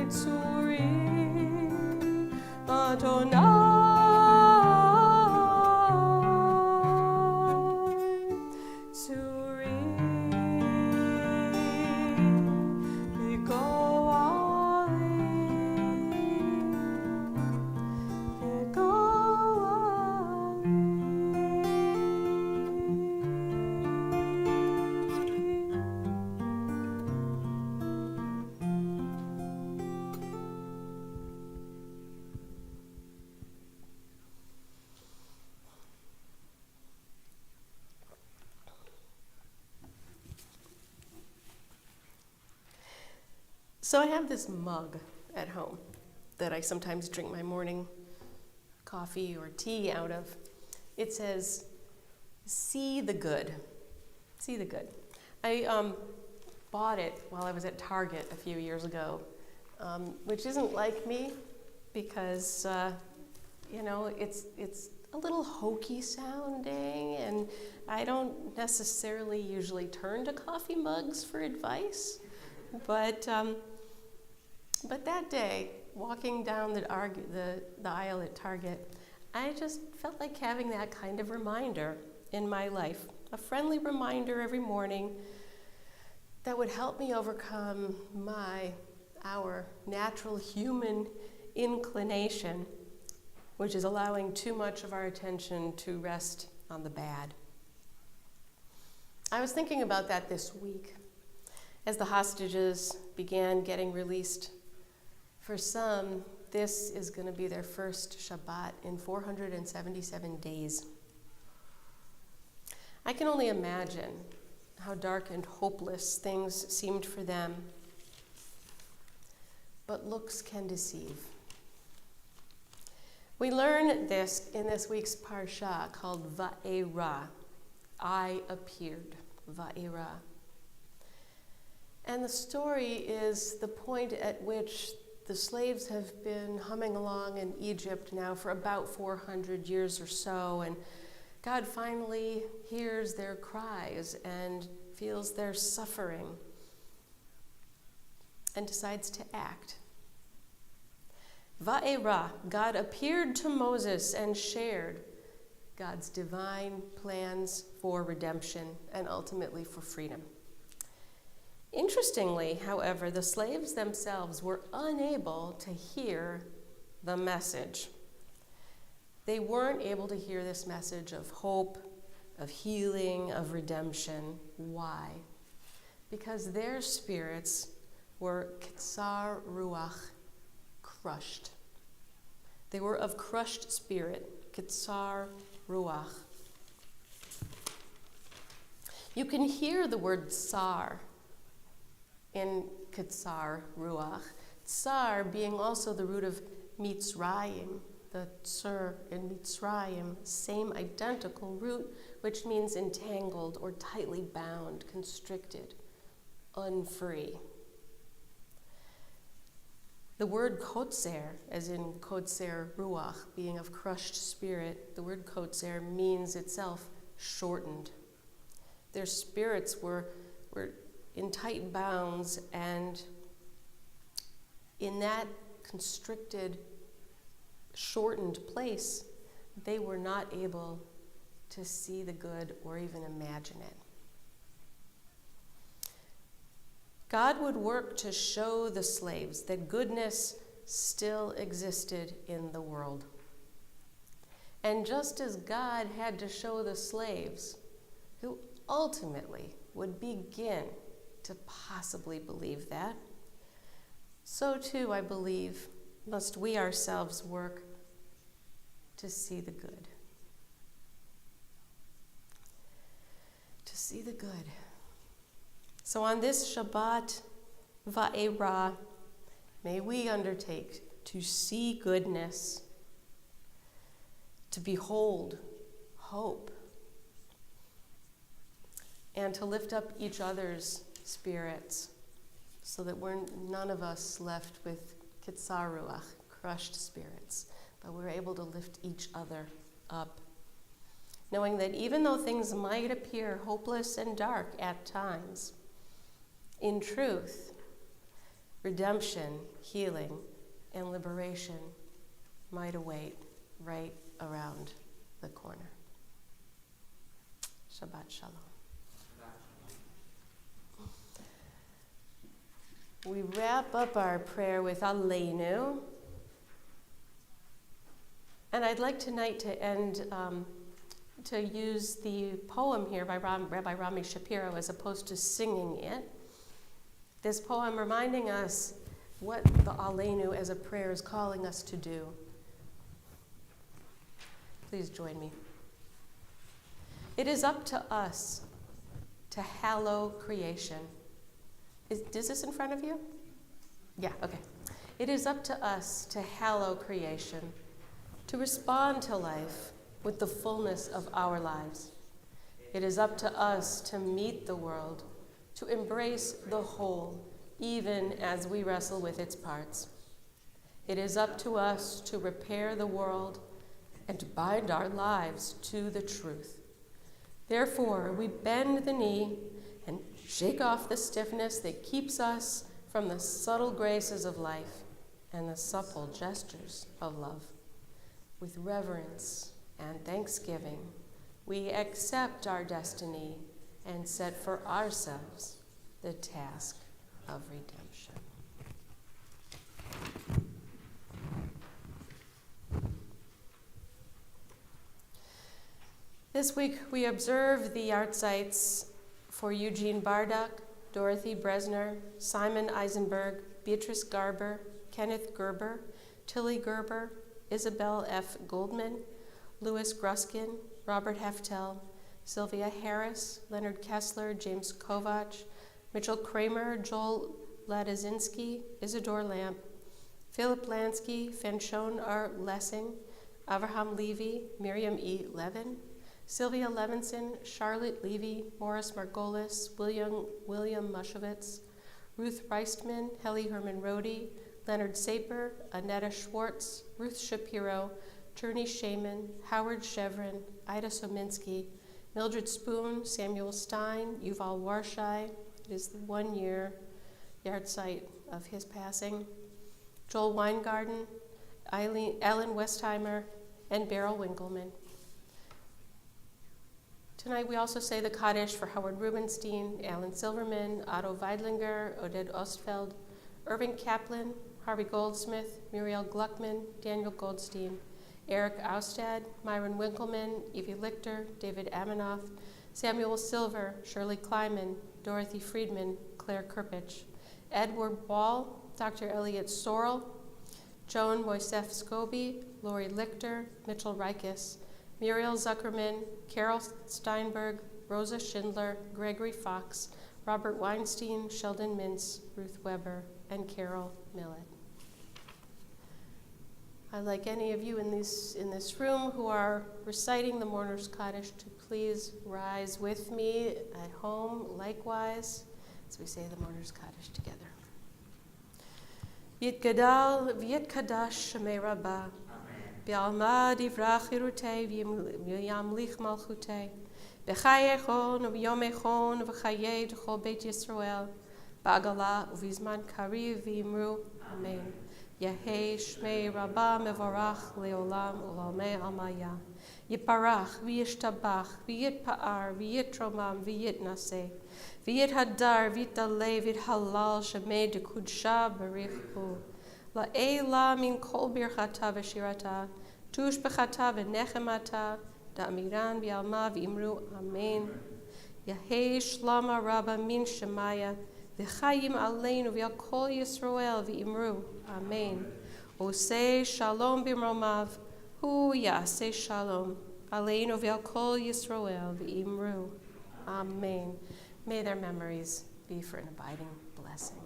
Tzuri, Adonai Tzuri, So I have this mug at home that I sometimes drink my morning coffee or tea out of. It says, "See the good." See the good. I bought it while I was at Target a few years ago, which isn't like me because, it's a little hokey sounding, and I don't necessarily usually turn to coffee mugs for advice. But that day, walking down the aisle at Target, I just felt like having that kind of reminder in my life, a friendly reminder every morning that would help me overcome our natural human inclination, which is allowing too much of our attention to rest on the bad. I was thinking about that this week as the hostages began getting released. For some, this is going to be their first Shabbat in 477 days. I can only imagine how dark and hopeless things seemed for them. But looks can deceive. We learn this in this week's parsha called Va'era. I appeared, Va'era. And the story is the point at which the slaves have been humming along in Egypt now for about 400 years or so, and God finally hears their cries and feels their suffering and decides to act. Va'era, God appeared to Moses and shared God's divine plans for redemption and ultimately for freedom. Interestingly, however, the slaves themselves were unable to hear the message. They weren't able to hear this message of hope, of healing, of redemption. Why? Because their spirits were kitsar ruach, crushed. They were of crushed spirit, kitsar ruach. You can hear the word tsar in kitsar ruach, tsar being also the root of Mitzrayim, the tsur in Mitzrayim, same identical root, which means entangled or tightly bound, constricted, unfree. The word kotzer, as in kotzer ruach, being of crushed spirit, the word kotzer means itself shortened. Their spirits were in tight bounds, and in that constricted, shortened place, they were not able to see the good or even imagine it. God would work to show the slaves that goodness still existed in the world. And just as God had to show the slaves, who ultimately would begin to possibly believe that, so too, I believe, must we ourselves work to see the good. To see the good. So on this Shabbat Va'era, may we undertake to see goodness, to behold hope, and to lift up each other's spirits so that we're none of us left with kitzar ruach, crushed spirits, but we're able to lift each other up, knowing that even though things might appear hopeless and dark at times, in truth, redemption, healing, and liberation might await right around the corner. Shabbat Shalom. We wrap up our prayer with Aleinu. And I'd like tonight to end, to use the poem here by Rabbi Rami Shapiro as opposed to singing it. This poem reminding us what the Aleinu as a prayer is calling us to do. Please join me. It is up to us to hallow creation. Is this in front of you? Yeah, okay. It is up to us to hallow creation, to respond to life with the fullness of our lives. It is up to us to meet the world, to embrace the whole, even as we wrestle with its parts. It is up to us to repair the world and to bind our lives to the truth. Therefore, we bend the knee and shake off the stiffness that keeps us from the subtle graces of life and the supple gestures of love. With reverence and thanksgiving, we accept our destiny and set for ourselves the task of redemption. This week we observe the yahrzeits for Eugene Bardock, Dorothy Bresner, Simon Eisenberg, Beatrice Garber, Kenneth Gerber, Tilly Gerber, Isabel F. Goldman, Louis Gruskin, Robert Heftel, Sylvia Harris, Leonard Kessler, James Kovach, Mitchell Kramer, Joel Ladazinski, Isidore Lamp, Philip Lansky, Fanchon R. Lessing, Avraham Levy, Miriam E. Levin, Sylvia Levinson, Charlotte Levy, Morris Margolis, William Mushevitz, Ruth Reistman, Helly Herman Rohde, Leonard Saper, Annetta Schwartz, Ruth Shapiro, Journey Shaman, Howard Chevron, Ida Sominsky, Mildred Spoon, Samuel Stein, Yuval Warshai. It is the 1 year yahrzeit of his passing. Joel Weingarten, Ellen Westheimer, and Beryl Winkleman. Tonight we also say the Kaddish for Howard Rubenstein, Alan Silverman, Otto Weidlinger, Oded Ostfeld, Irving Kaplan, Harvey Goldsmith, Muriel Gluckman, Daniel Goldstein, Eric Austad, Myron Winkleman, Evie Lichter, David Amanoff, Samuel Silver, Shirley Kleiman, Dorothy Friedman, Claire Kirpich, Edward Wall, Dr. Elliot Sorrell, Joan Moisef Scobie, Lori Lichter, Mitchell Reiches, Muriel Zuckerman, Carol Steinberg, Rosa Schindler, Gregory Fox, Robert Weinstein, Sheldon Mintz, Ruth Weber, and Carol Millett. I'd like any of you in this room who are reciting the Mourner's Kaddish to please rise with me at home likewise as we say the Mourner's Kaddish together. Yitgadal v'yitkadash shemei Rabbah. B'alma divrach irutei v'yamlich malchutei. B'chayechon v'yomechon v'chayei d'chol Beit Yisrael. Ba'agala uvizman kariv v'yimru. Amen. Yehei shmei Rabbah mevorach leolam u'lalmei almaya. Yiparach v'yishtabach v'yitpa'ar v'yitromam v'yitnaseh. V'yithadar v'yitdaleh v'yithalal shemei d'kudsha barichu. La'ela min kol birchata v'shirata, Tushbechata v'nechemata, da'amiran v'alma v'imru amen. Yehei shlama rabba min shemaya, v'chayim aleinu v'al kol Yisrael v'imru amen. Osei shalom b'mromav, hu yaseh shalom, aleinu v'al kol Yisrael v'imru amen. May their memories be for an abiding blessing.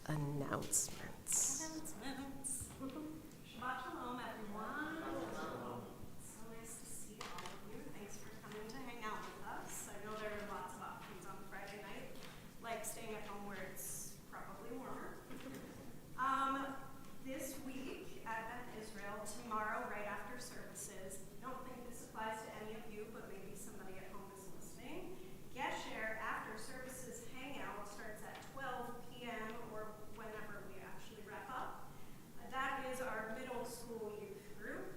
Announcements. Shabbat shalom, everyone. So nice to see all of you. Thanks for coming to hang out with us. I know there are lots of options on Friday night, like staying at home where it's probably warmer. This week, Advent Israel, tomorrow, right after services. I don't think this applies to any of you, but maybe somebody at home is listening. Gesher after services hangout starts at 12 p.m. or whenever we actually wrap up. That is our middle school youth group,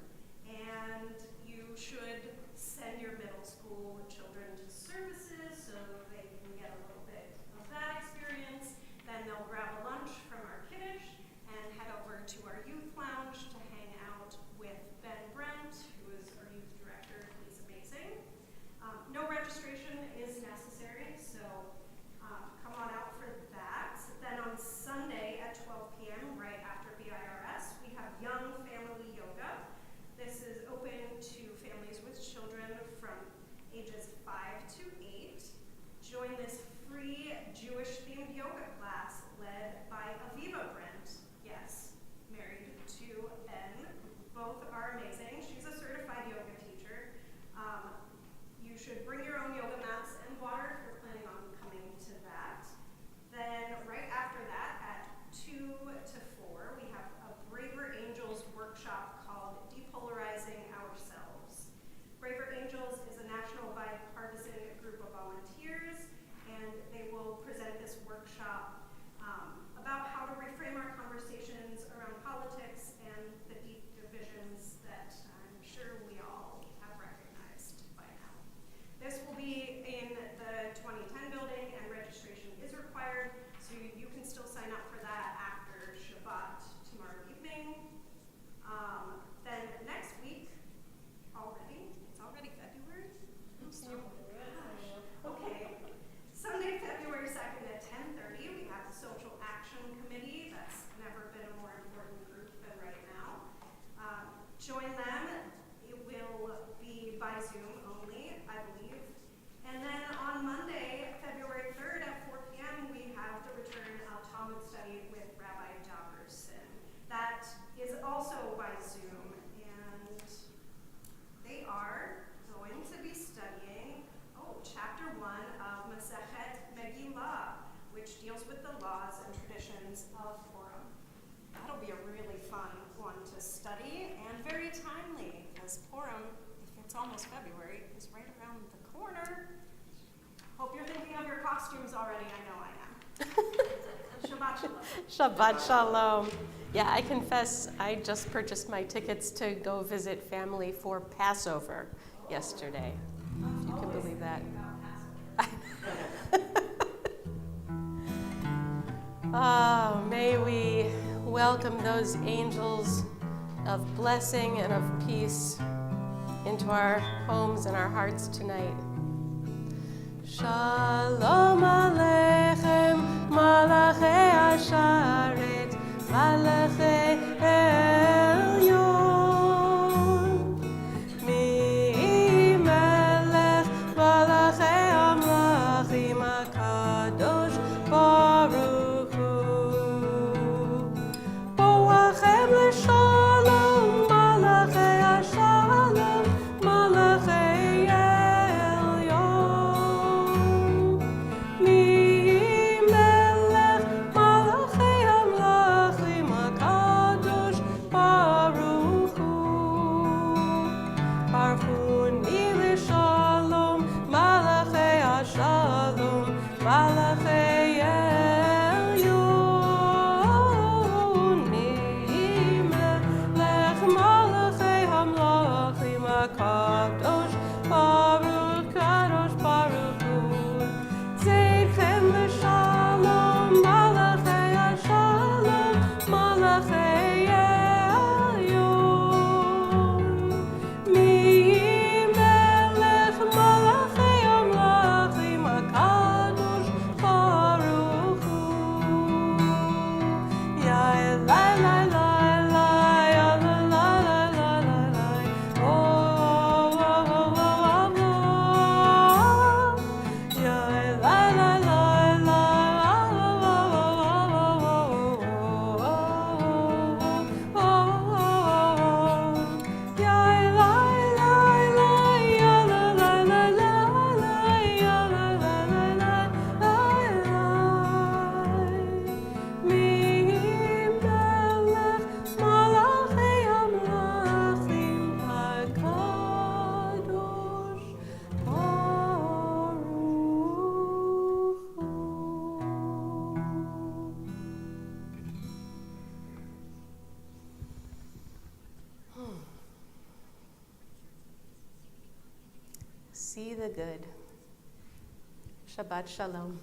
and you should send your middle school children to services so they can get a little bit of that experience. Then they'll grab a lunch from our kiddish and head over to our youth lounge to hang out with Ben Brent, who is our youth director. He's amazing. No registration is necessary, so come on out for that. Then on Sunday at 12 p.m., right after BIRS, we have Young Family Yoga. This is open to families with children from ages 5 to 8. Join this free Jewish-themed yoga class led by Aviva Brent. Yes, married to Ben. Both are amazing. She's a certified yoga teacher. You should bring your own yoga mats and water if you're planning on coming to that. Then right after that, at 2 to 4, we have a Braver Angels workshop called Depolarizing Ourselves. Braver Angels is a national bipartisan group of volunteers, and they will present this workshop about how to reframe our conversations around politics and the deep divisions that I'm sure we all have recognized by now. This will be in the 2010 building, and registration is required, so you can still sign up for that after Shabbat tomorrow evening. Then next week, it's already February? I'm so gosh. Okay. Sunday, February 2nd at 10:30, we have the Social Action Committee. That's never been a more important group than right now. Join them. It will be by Zoom only, I believe. And then on Monday, February 3rd at 4 p.m., we have the return of Talmud study with Rabbi Dagerson. That is also by Zoom, and they are going to be studying chapter 1 of Masechet Megillah, which deals with the laws and traditions of Purim. That'll be a really fun one to study and very timely, because Purim, if it's almost February, is right around the corner. Hope you're thinking of your costumes already. I know I am. Shabbat shalom. Shabbat shalom. Yeah, I confess, I just purchased my tickets to go visit family for Passover yesterday. If you can believe that. Oh, may we welcome those angels of blessing and of peace into our homes and our hearts tonight. Shalom Aleichem, Malachei Asharet, Malachei Elyon. Mi Melech, Malachei Amlachim, HaKadosh Baruch Hu. Boachem L'Shalom, Malachei Ashalom, Malachei Elyon. Mi Melech, Malachei Amlachim, HaKadosh see the good. Shabbat Shalom.